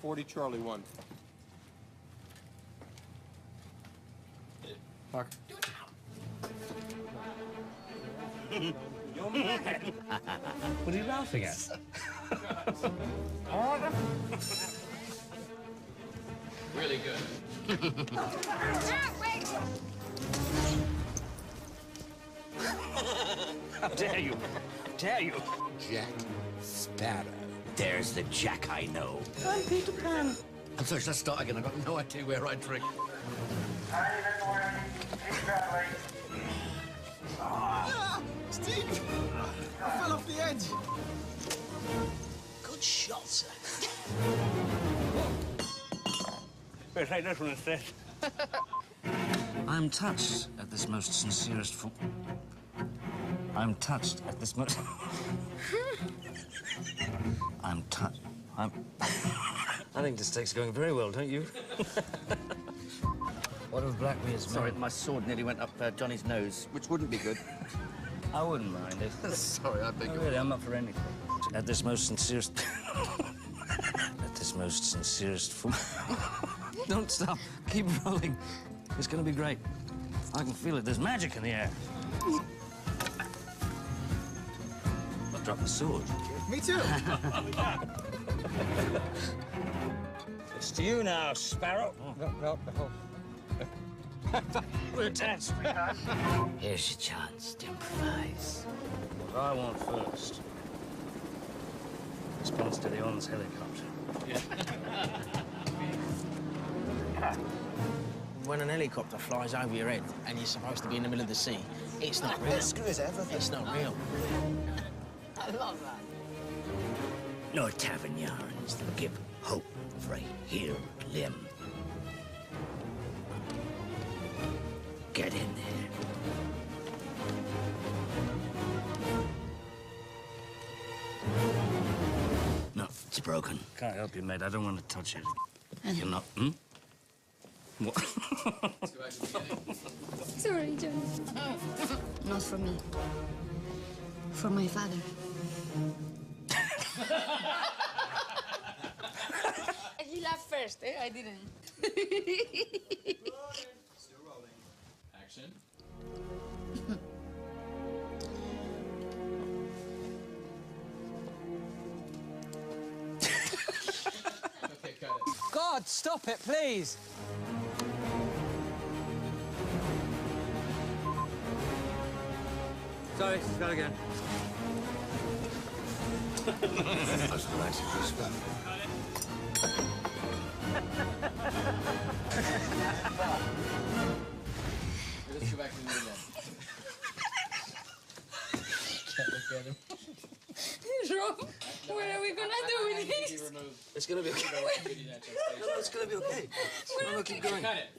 40 Charlie 1. Mark. You're mad. What are you laughing at? Really good. How dare you? Dare you? Jack Sparrow. There's the Jack I know. I'm Peter Pan. I'm sorry, let's start again. I've got no idea where I drink. Steve! I fell off the edge. Good shot, sir. Better take this one instead. I'm touched at this most sincerest I'm touched at this most... I'm touched. I think this steak's going very well, don't you? What of Blackbeard's Sorry, my sword nearly went up Johnny's nose, which wouldn't be good. I wouldn't mind it. Sorry, I beg your Really, I'm up for anything. At this most sincerest... at this most sincerest... Don't stop. Keep rolling. It's going to be great. I can feel it. There's magic in the air. I'll drop the sword. Me too. It's to you now, Sparrow. No. We're tense. Here's your chance to improvise. What I want first. Response to the On's helicopter. When an helicopter flies over your head and you're supposed to be in the middle of the sea, it's not real. Screw as everything. It's not real. I love that. No tavern yarns that give hope for a healed limb. Get in there. No, it's broken. Can't help you, mate. I don't want to touch it. You're not... What? Sorry, John. Not for me. For my father. He laughed first, eh? I didn't. Still rolling. Action. Okay, cut it. God, stop it, please. Sorry, start again. That's the nice of this Let's go back to the again. Can't look at him. Rob, what are we gonna do with this? It's going to be okay. No, it's going to be okay. No, keep going. Cut it.